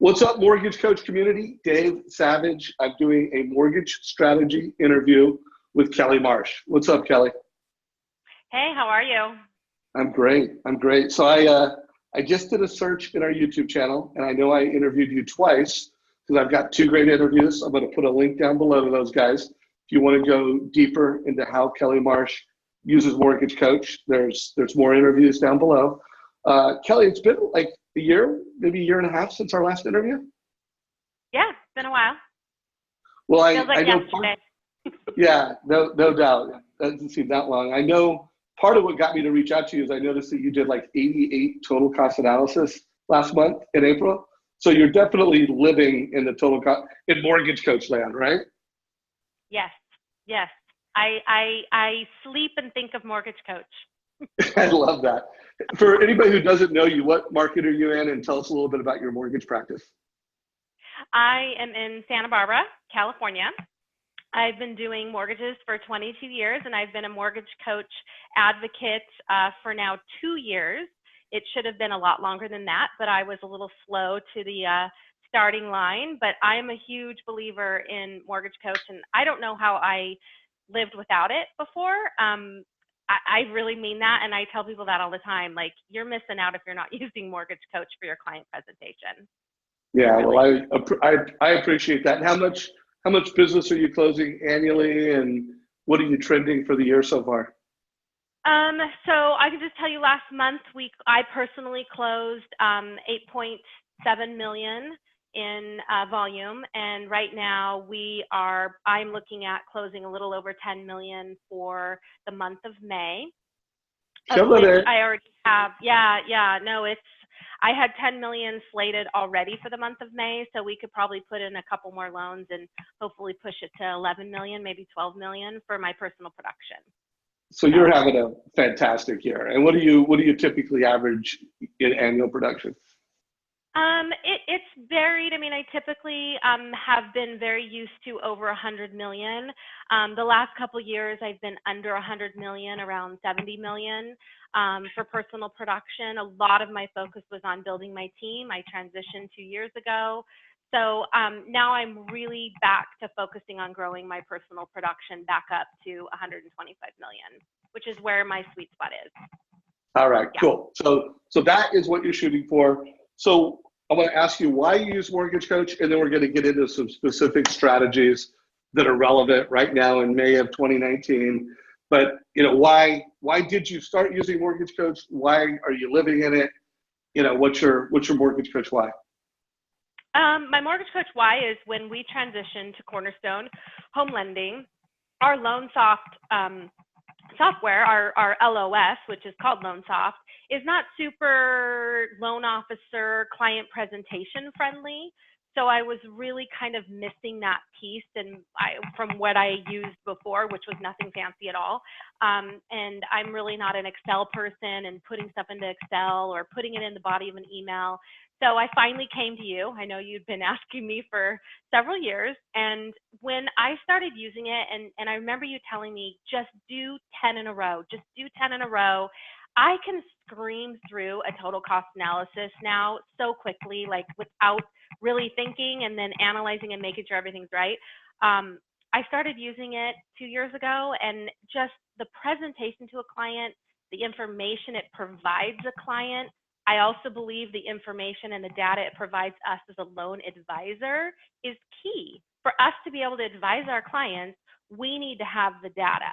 What's up, mortgage coach community? Dave Savage. I'm doing a mortgage strategy interview with Kelly Marsh. What's up, Kelly? Hey, how are you? I'm great. I'm great. So I just did a search in our YouTube channel, and I know I interviewed you twice because I've got two great interviews. I'm going to put a link down below to those guys. If you want to go deeper into how Kelly Marsh uses Mortgage Coach, there's more interviews down below. Kelly, it's been like a year, maybe a year and a half since our last interview. Yeah, it's been a while. Well, Feels like I know yesterday. yeah, no doubt. That doesn't seem that long. I know part of what got me to reach out to you is I noticed that you did like 88 total cost analysis last month in April. So you're definitely living in the in mortgage coach land, right? Yes, yes. I sleep and think of Mortgage Coach. I love that. For anybody who doesn't know you, what market are you in? And tell us a little bit about your mortgage practice. I am in Santa Barbara, California. I've been doing mortgages for 22 years, and I've been a mortgage coach advocate for now 2 years. It should have been a lot longer than that, but I was a little slow to the starting line. But I'm a huge believer in Mortgage Coach, and I don't know how I lived without it before. I really mean that, and I tell people that all the time. Like, you're missing out if you're not using Mortgage Coach for your client presentation. Yeah, Really. well, I appreciate that. And how much business are you closing annually, and what are you trending for the year so far? So I can just tell you, last month I personally closed 8.7 million in volume, and right now I'm looking at closing a little over 10 million for the month of May. Of which I already have. I had 10 million slated already for the month of May, so we could probably put in a couple more loans and hopefully push it to 11 million, maybe 12 million for my personal production. So you're having a fantastic year. And what do you typically average in annual production? It's varied. I mean, I typically have been very used to over 100 million. The last couple of years, I've been under 100 million, around 70 million for personal production. A lot of my focus was on building my team. I transitioned 2 years ago. So now I'm really back to focusing on growing my personal production back up to 125 million, which is where my sweet spot is. All right, yeah. Cool. So that is what you're shooting for. So I want to ask you why you use Mortgage Coach, and then we're going to get into some specific strategies that are relevant right now in May of 2019. But why did you start using Mortgage Coach? Why are you living in it? What's your Mortgage Coach why? My Mortgage Coach why is when we transitioned to Cornerstone Home Lending, our LoanSoft software, our LOS, which is called LoanSoft, is not super loan officer client presentation friendly. So I was really kind of missing that piece from what I used before, which was nothing fancy at all. And I'm really not an Excel person and putting stuff into Excel or putting it in the body of an email. So I finally came to you. I know you'd been asking me for several years. And when I started using it, and I remember you telling me, just do 10 in a row, just do 10 in a row. I can scream through a total cost analysis now so quickly, like without really thinking and then analyzing and making sure everything's right. I started using it 2 years ago, and just the presentation to a client, the information it provides a client. I also believe the information and the data it provides us as a loan advisor is key. For us to be able to advise our clients, we need to have the data.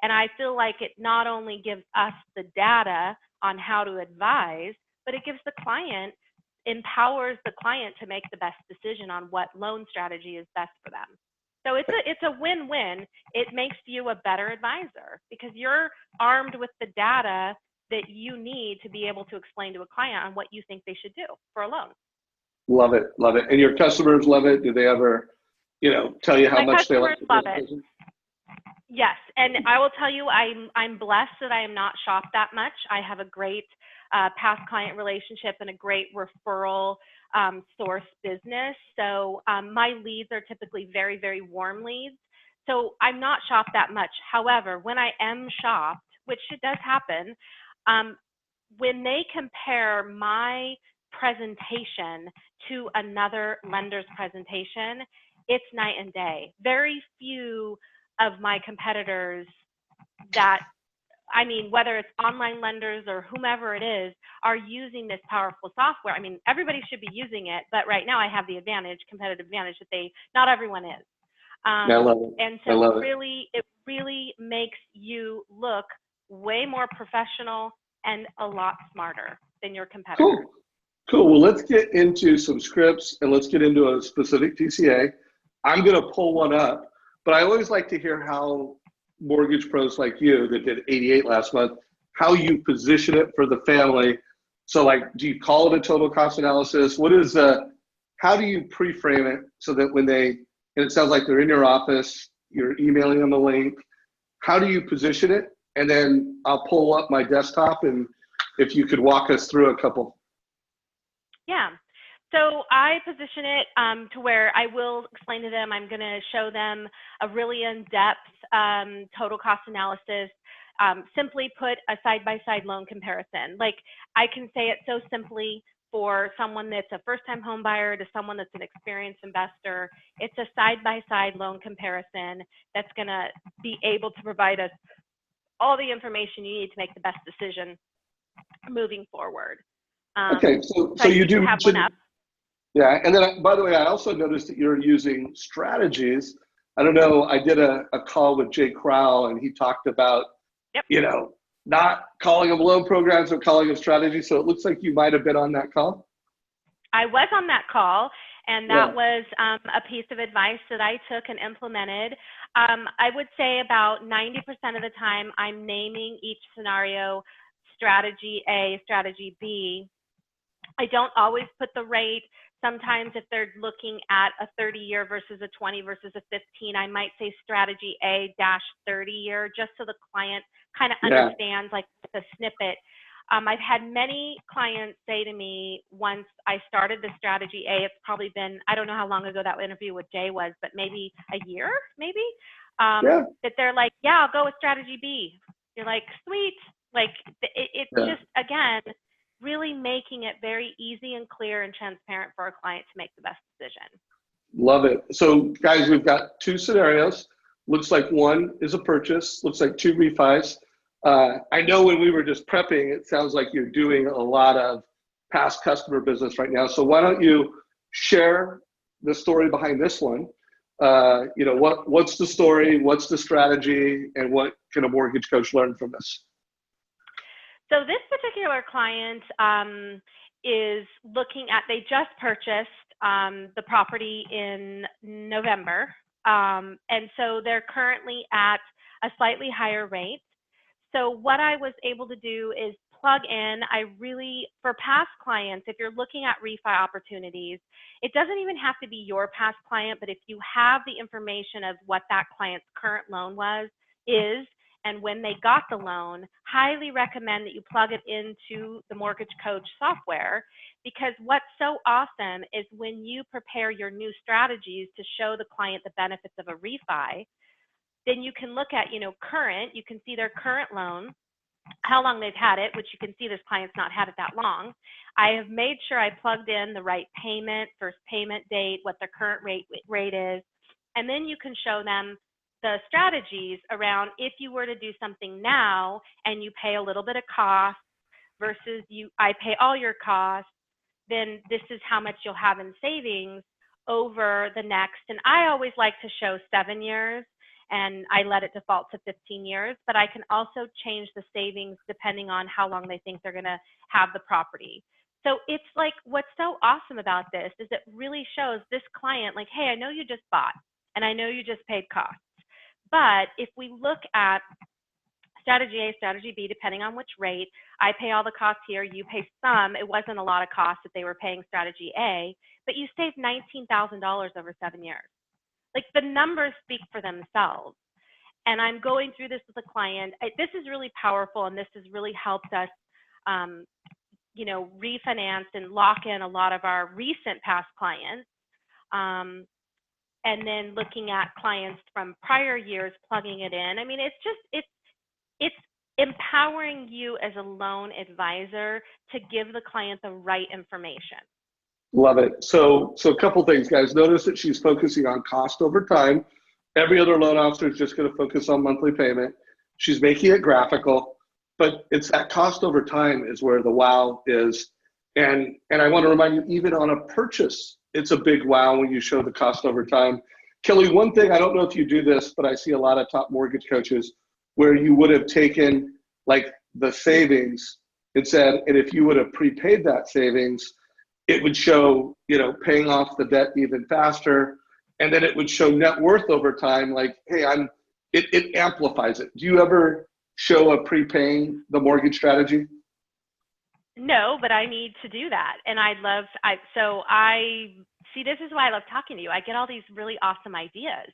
And I feel like it not only gives us the data on how to advise, but it gives the client, empowers the client to make the best decision on what loan strategy is best for them. So it's a win-win. It makes you a better advisor because you're armed with the data that you need to be able to explain to a client on what you think they should do for a loan. Love it, love it. And your customers love it? Do they ever, tell you how much they like love it? Yes, and I will tell you, I'm blessed that I am not shopped that much. I have a great past client relationship and a great referral source business. So my leads are typically very, very warm leads. So I'm not shopped that much. However, when I am shopped, which it does happen, when they compare my presentation to another lender's presentation, it's night and day. Very few of my competitors that, I mean, whether it's online lenders or whomever it is, are using this powerful software. I mean, everybody should be using it, but right now I have the advantage, competitive advantage, that not everyone is. Yeah, I love it. And I so love it. it really makes you look way more professional and a lot smarter than your competitors. Cool. Cool. Well, let's get into some scripts and let's get into a specific TCA. I'm going to pull one up, but I always like to hear how mortgage pros like you that did 88 last month, how you position it for the family. So like, do you call it a total cost analysis? How do you pre-frame it so that when and it sounds like they're in your office, you're emailing them a link. How do you position it? And then I'll pull up my desktop, and if you could walk us through a couple. Yeah. So I position it to where I will explain to them, I'm going to show them a really in-depth total cost analysis, simply put a side-by-side loan comparison. Like, I can say it so simply for someone that's a first-time home buyer to someone that's an experienced investor. It's a side-by-side loan comparison that's going to be able to provide us all the information you need to make the best decision moving forward. Okay, so you do have one up. Yeah, and then by the way, I also noticed that you're using strategies. I don't know, I did a call with Jay Crowell, and he talked about, not calling them loan programs, but calling them strategies. So it looks like you might have been on that call. I was on that call, and that was a piece of advice that I took and implemented. I would say about 90% of the time, I'm naming each scenario strategy A, strategy B. I don't always put the rate. Sometimes if they're looking at a 30-year versus a 20 versus a 15, I might say strategy A dash 30-year, just so the client kind of understands, like, the snippet. I've had many clients say to me, once I started the strategy A, it's probably been, I don't know how long ago that interview with Jay was, but maybe a year, that they're like, yeah, I'll go with strategy B. You're like, sweet. Like, it's just, again, really making it very easy and clear and transparent for our client to make the best decision. Love it. So guys, we've got two scenarios. Looks like one is a purchase, looks like two refis. I know when we were just prepping, it sounds like you're doing a lot of past customer business right now. So why don't you share the story behind this one? What's the story, what's the strategy, and what can a mortgage coach learn from this? So this particular client is looking at, they just purchased the property in November. And so they're currently at a slightly higher rate. So what I was able to do is plug in, for past clients, if you're looking at refi opportunities, it doesn't even have to be your past client, but if you have the information of what that client's current loan is, and when they got the loan, highly recommend that you plug it into the Mortgage Coach software, because what's so awesome is when you prepare your new strategies to show the client the benefits of a refi, then you can look at, you can see their current loan, how long they've had it, which you can see this client's not had it that long. I have made sure I plugged in the right payment, first payment date, what their current rate is, and then you can show them the strategies around if you were to do something now and you pay a little bit of cost versus I pay all your costs, then this is how much you'll have in savings over the next. And I always like to show 7 years, and I let it default to 15 years, but I can also change the savings depending on how long they think they're going to have the property. So it's like, what's so awesome about this is it really shows this client, like, hey, I know you just bought and I know you just paid costs, but if we look at strategy A, strategy B, depending on which rate, I pay all the costs here, you pay some. It wasn't a lot of costs that they were paying strategy A, but you saved $19,000 over 7 years. Like, the numbers speak for themselves. And I'm going through this with a client. This is really powerful, and this has really helped us, refinance and lock in a lot of our recent past clients. And then looking at clients from prior years, plugging it in. I mean, it's empowering you as a loan advisor to give the client the right information. Love it. So a couple things, guys. Notice that she's focusing on cost over time. Every other loan officer is just going to focus on monthly payment. She's making it graphical, but it's that cost over time is where the wow is. And I want to remind you, even on a purchase, it's a big wow when you show the cost over time. Kelly, one thing, I don't know if you do this, but I see a lot of top mortgage coaches where you would have taken like the savings and said, and if you would have prepaid that savings, it would show, paying off the debt even faster. And then it would show net worth over time. Like, hey, it amplifies it. Do you ever show a prepaying the mortgage strategy? No, but I need to do that. And see, this is why I love talking to you. I get all these really awesome ideas.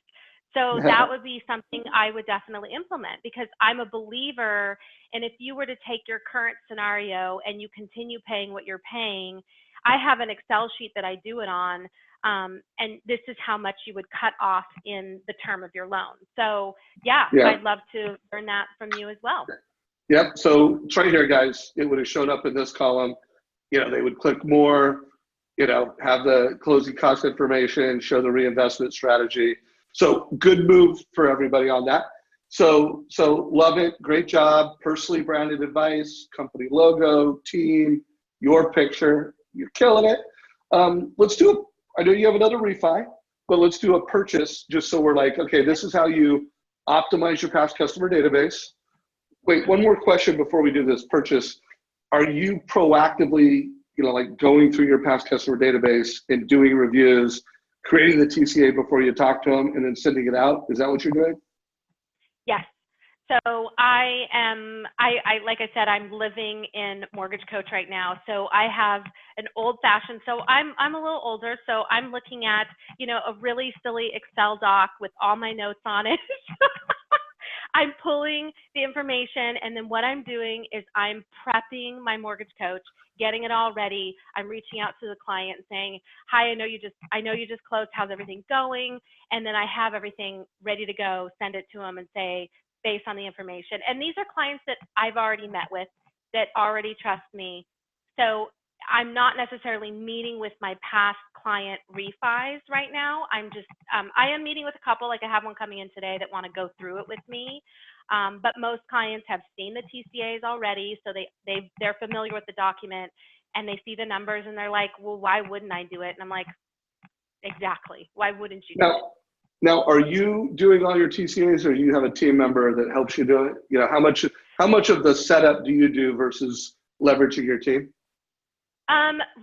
So that would be something I would definitely implement, because I'm a believer. And if you were to take your current scenario and you continue paying what you're paying, I have an Excel sheet that I do it on. And this is how much you would cut off in the term of your loan. So yeah, I'd love to learn that from you as well. Yep. So it's right here, guys. It would have shown up in this column. They would click more, have the closing cost information, show the reinvestment strategy. So good move for everybody on that. So love it. Great job. Personally branded advice, company logo, team, your picture. You're killing it. I know you have another refi, but let's do a purchase just so we're like, okay, this is how you optimize your past customer database. Wait, one more question before we do this purchase. Are you proactively, like going through your past customer database and doing reviews, creating the TCA before you talk to them and then sending it out? Is that what you're doing? Yes. So like I said, I'm living in Mortgage Coach right now. So I have an old fashioned, so I'm a little older. So I'm looking at, a really silly Excel doc with all my notes on it. I'm pulling the information, and then what I'm doing is I'm prepping my mortgage coach, getting it all ready. I'm reaching out to the client and saying, hi, I know you just closed. How's everything going? And then I have everything ready to go, send it to them and say, based on the information. And these are clients that I've already met with that already trust me. So I'm not necessarily meeting with my past client refis right now. I am meeting with a couple, like I have one coming in today that want to go through it with me. But most clients have seen the TCAs already, so they're familiar with the document and they see the numbers and they're like, well, why wouldn't I do it? And I'm like, exactly. Why wouldn't you do it? Now, are you doing all your TCAs, or do you have a team member that helps you do it? How much of the setup do you do versus leveraging your team?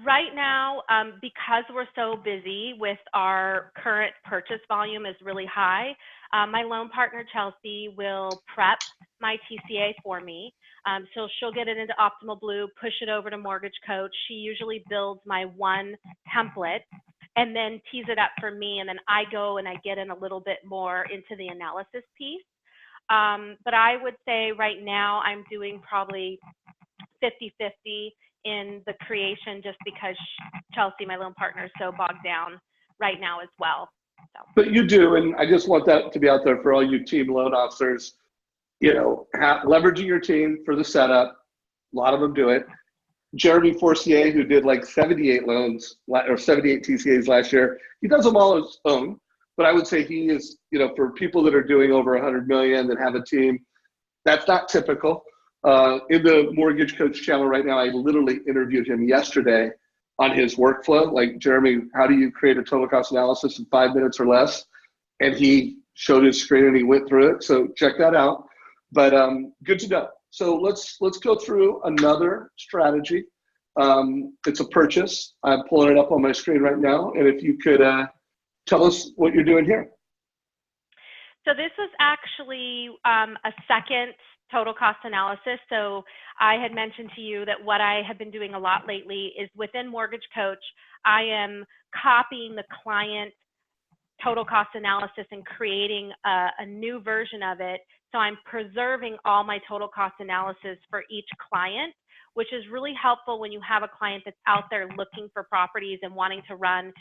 Right now, because we're so busy with our current purchase volume is really high, my loan partner, Chelsea, will prep my TCA for me. So she'll get it into Optimal Blue, push it over to Mortgage Coach. She usually builds my one template and then tees it up for me. And then I go and I get in a little bit more into the analysis piece. But I would say right now I'm doing probably 50-50 in the creation, just because Chelsea, my loan partner, is so bogged down right now as well. So. But you do, and I just want that to be out there for all you team loan officers, leveraging your team for the setup. A lot of them do it. Jeremy Forcier, who did like 78 loans or 78 TCAs last year, he does them all his own. But I would say he is, for people that are doing over 100 million that have a team, that's not typical. In the Mortgage Coach channel right now, I literally interviewed him yesterday on his workflow. Like, Jeremy, how do you create a total cost analysis in 5 minutes or less? And he showed his screen and he went through it. So check that out. But good to know. So let's go through another strategy. It's a purchase. I'm pulling it up on my screen right now. And if you could tell us what you're doing here. So this was actually a second total cost analysis. So I had mentioned to you that what I have been doing a lot lately is within Mortgage Coach, I am copying the client total cost analysis and creating a new version of it. So I'm preserving all my total cost analysis for each client, which is really helpful when you have a client that's out there looking for properties and wanting to run,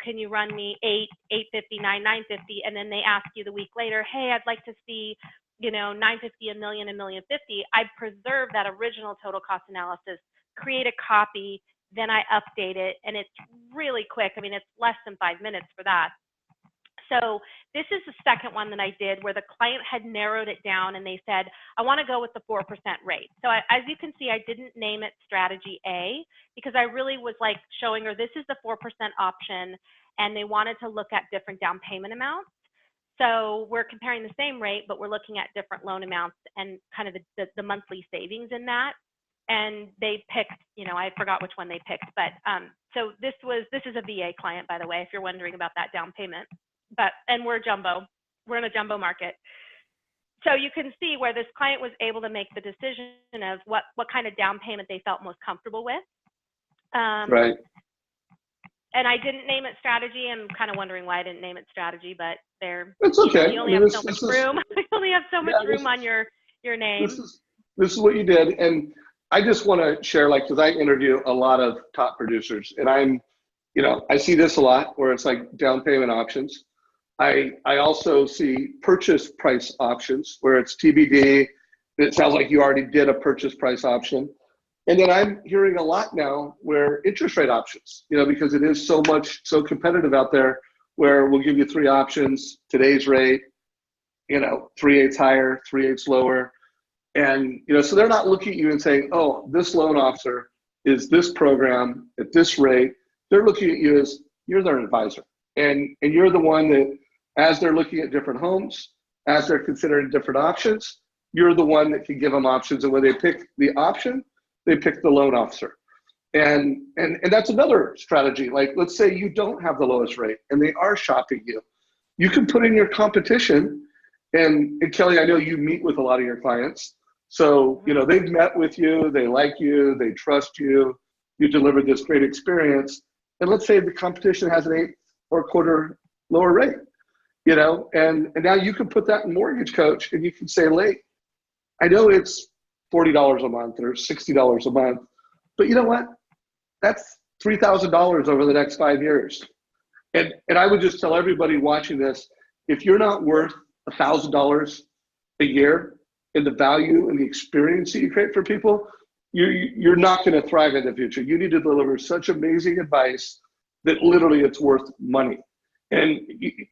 can you run me 8, 850, 9, 950? And then they ask you the week later, hey, I'd like to see 950, a million, $1,050,000, I preserve that original total cost analysis, create a copy, then I update it, and it's really quick. I mean, it's less than 5 minutes for that. So this is the second one that I did where the client had narrowed it down and they said, I want to go with the 4% rate. So as you can see, I didn't name it strategy A because I really was like showing her this is the 4% option, and they wanted to look at different down payment amounts. So we're comparing the same rate, but we're looking at different loan amounts and kind of the monthly savings in that. And they picked, I forgot which one they picked, but so this is a VA client, by the way, if you're wondering about that down payment. And we're in a jumbo market. So you can see where this client was able to make the decision of what kind of down payment they felt most comfortable with. Right. And I didn't name it strategy. I'm kind of wondering why I didn't name it strategy, but it's okay. You only have so much room. You only have so much room on your name. This is what you did. And I just want to share, because I interview a lot of top producers, and I see this a lot where it's like down payment options. I also see purchase price options where it's TBD. It sounds like you already did a purchase price option. And then I'm hearing a lot now where interest rate options, because it is so competitive out there where we'll give you 3 options, today's rate, 3/8 higher, 3/8 lower. And, so they're not looking at you and saying, oh, this loan officer is this program at this rate. They're looking at you as you're their advisor. And you're the one that, as they're looking at different homes, as they're considering different options, you're the one that can give them options. And when they pick the option, they pick the loan officer. And that's another strategy. Like, let's say you don't have the lowest rate and they are shopping you. You can put in your competition. And Kelly, I know you meet with a lot of your clients. So, they've met with you, they like you, they trust you, you delivered this great experience. And let's say the competition has an 8 or a quarter lower rate, and now you can put that in Mortgage Coach and you can say, I know it's $40 a month or $60 a month, but you know what? That's $3,000 over the next 5 years. And I would just tell everybody watching this, if you're not worth $1,000 a year in the value and the experience that you create for people, you're not going to thrive in the future. You need to deliver such amazing advice that literally it's worth money. And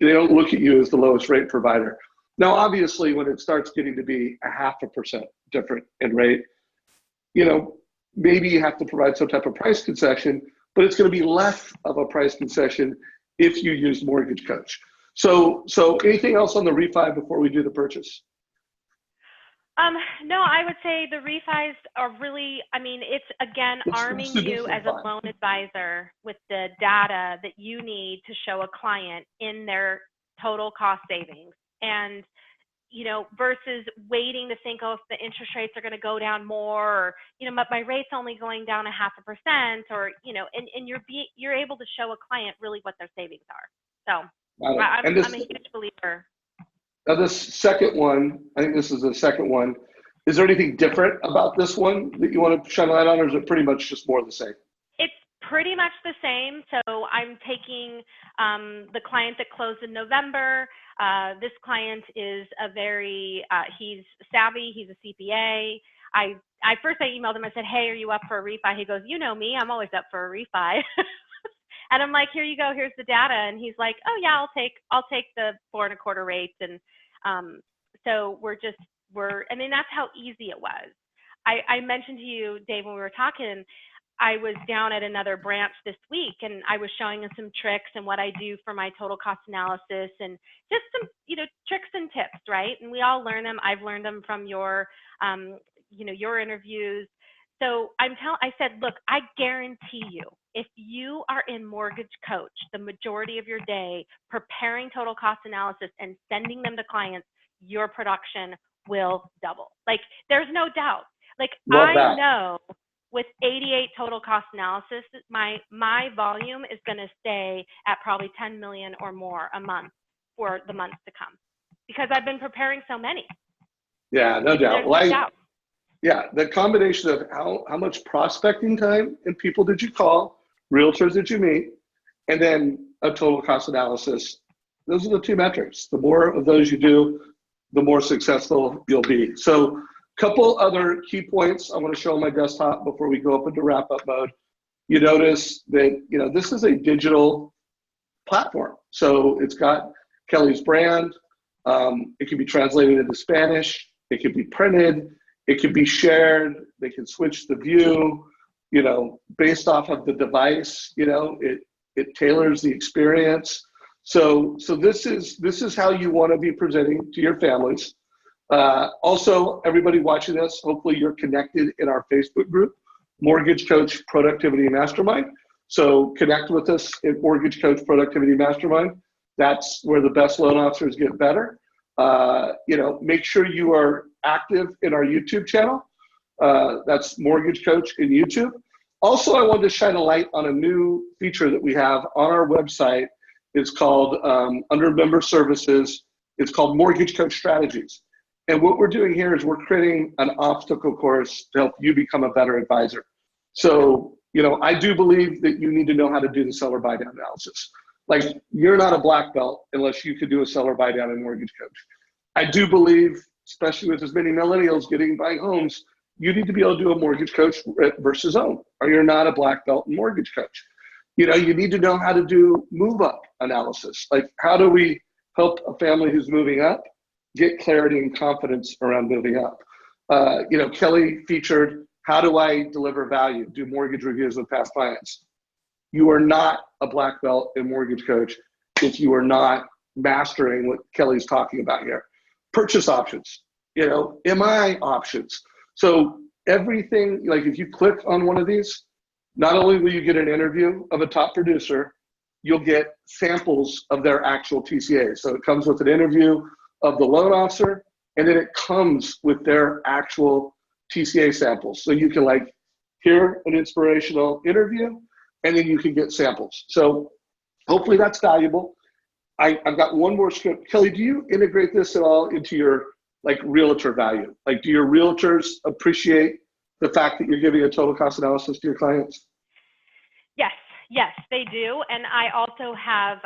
they don't look at you as the lowest rate provider. Now, obviously, when it starts getting to be 0.5% different in rate, maybe you have to provide some type of price concession, but it's going to be less of a price concession if you use Mortgage Coach. So anything else on the refi before we do the purchase? No, I would say the refis are really, it's again, arming you as a loan advisor with the data that you need to show a client in their total cost savings. And, versus waiting to think, oh, if the interest rates are going to go down more, or, but my rate's only going down 0.5%, or, and you're able to show a client really what their savings are. So I'm a huge believer. Now this second one, I think this is the second one. Is there anything different about this one that you want to shine a light on, or is it pretty much just more of the same? It's pretty much the same. So I'm taking the client that closed in November. This client is he's savvy. He's a CPA. I emailed him. I said, hey, are you up for a refi? He goes, you know me, I'm always up for a refi. And I'm like, here you go, here's the data. And he's like, oh yeah, I'll take the 4.25 rates. And so that's how easy it was. I mentioned to you, Dave, when we were talking, I was down at another branch this week and I was showing him some tricks and what I do for my total cost analysis and just some, tricks and tips, right? And we all learn them. I've learned them from your interviews. So I said, look, I guarantee you, if you are in Mortgage Coach the majority of your day preparing total cost analysis and sending them to clients, your production will double. Like, there's no doubt. Like, I know with 88 total cost analysis, my volume is going to stay at probably 10 million or more a month for the months to come because I've been preparing so many. Yeah, no doubt. Yeah, the combination of how much prospecting time and people did you call, realtors did you meet, and then a total cost analysis. Those are the two metrics. The more of those you do, the more successful you'll be. So couple other key points I want to show on my desktop before we go up into wrap up mode. You notice that, this is a digital platform. So it's got Kelly's brand. It can be translated into Spanish. It can be printed. It can be shared. They can switch the view, based off of the device. It tailors the experience. So this is how you want to be presenting to your families. Also, everybody watching this, hopefully you're connected in our Facebook group, Mortgage Coach Productivity Mastermind. So connect with us at Mortgage Coach Productivity Mastermind. That's where the best loan officers get better. Make sure you are active in our YouTube channel. That's Mortgage Coach in YouTube. Also, I wanted to shine a light on a new feature that we have on our website. It's called, under Member Services, it's called Mortgage Coach Strategies. And what we're doing here is we're creating an obstacle course to help you become a better advisor. So, I do believe that you need to know how to do the seller buy down analysis. Like, you're not a black belt unless you could do a seller buy down in Mortgage Coach. I do believe, especially with as many millennials buying homes, you need to be able to do a Mortgage Coach versus own, or you're not a black belt in Mortgage Coach. You need to know how to do move up analysis. Like, how do we help a family who's moving up get clarity and confidence around moving up? Kelly featured, how do I deliver value, do mortgage reviews with past clients? You are not a black belt in Mortgage Coach if you are not mastering what Kelly's talking about here. Purchase options, MI options. So everything, like if you click on one of these, not only will you get an interview of a top producer, you'll get samples of their actual TCA. So it comes with an interview of the loan officer, and then it comes with their actual TCA samples. So you can hear an inspirational interview, and then you can get samples. So hopefully that's valuable. I've got one more script. Kelly, do you integrate this at all into your realtor value? Do your realtors appreciate the fact that you're giving a total cost analysis to your clients? Yes, they do. And I also have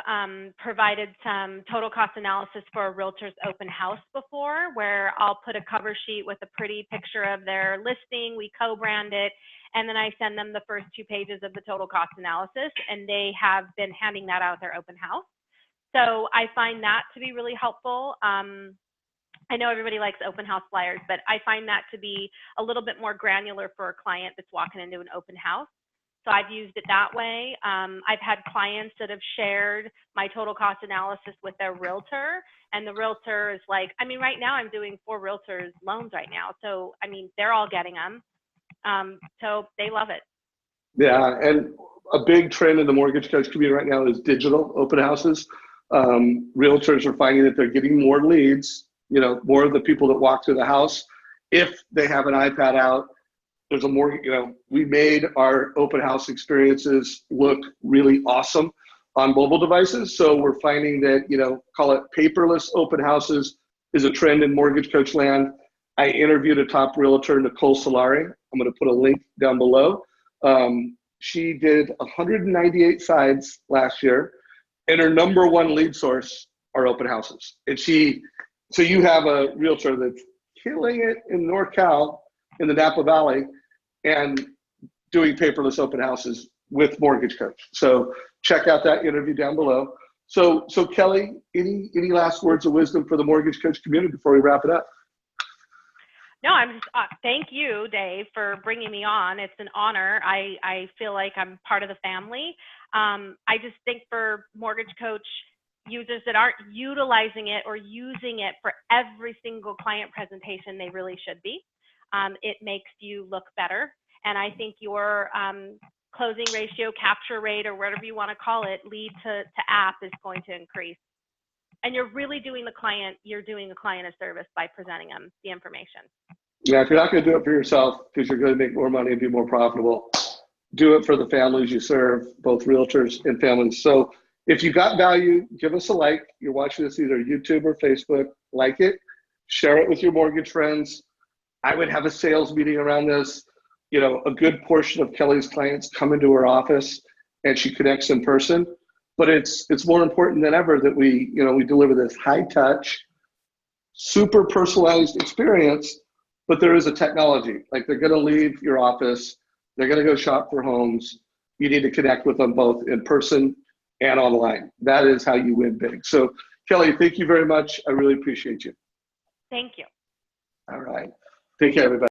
provided some total cost analysis for a realtor's open house before, where I'll put a cover sheet with a pretty picture of their listing. We co-brand it, and then I send them the first 2 pages of the total cost analysis, and they have been handing that out at their open house. So I find that to be really helpful. I know everybody likes open house flyers, but I find that to be a little bit more granular for a client that's walking into an open house. So I've used it that way. I've had clients that have shared my total cost analysis with their realtor, and the realtor is like, right now I'm doing 4 realtors loans right now. So, they're all getting them. So they love it. Yeah, and a big trend in the Mortgage Coach community right now is digital open houses. Realtors are finding that they're getting more leads, more of the people that walk through the house. If they have an iPad out, there's a more, we made our open house experiences look really awesome on mobile devices. So we're finding that, call it paperless open houses is a trend in Mortgage Coach land. I interviewed a top realtor, Nicole Solari. I'm going to put a link down below. She did 198 sides last year, and her number 1 lead source are open houses. And so you have a realtor that's killing it in NorCal, in the Napa Valley, and doing paperless open houses with Mortgage Coach. So check out that interview down below. So Kelly, any last words of wisdom for the Mortgage Coach community before we wrap it up? No, I'm just, thank you, Dave, for bringing me on. It's an honor. I feel like I'm part of the family. I just think for Mortgage Coach users that aren't utilizing it or using it for every single client presentation, they really should be. It makes you look better. And I think your closing ratio, capture rate, or whatever you want to call it, lead to app is going to increase. And you're really doing the client a service by presenting them the information. Yeah, if you're not going to do it for yourself because you're going to make more money and be more profitable, do it for the families you serve, both realtors and families. So if you got value, give us a like. You're watching this either YouTube or Facebook, like it, share it with your mortgage friends. I would have a sales meeting around this. A good portion of Kelly's clients come into her office and she connects in person. But it's more important than ever that we deliver this high touch, super personalized experience, but there is a technology. Like they're going to leave your office, they're going to go shop for homes. You need to connect with them both in person and online. That is how you win big. So Kelly, thank you very much. I really appreciate you. Thank you. All right. Take care, everybody.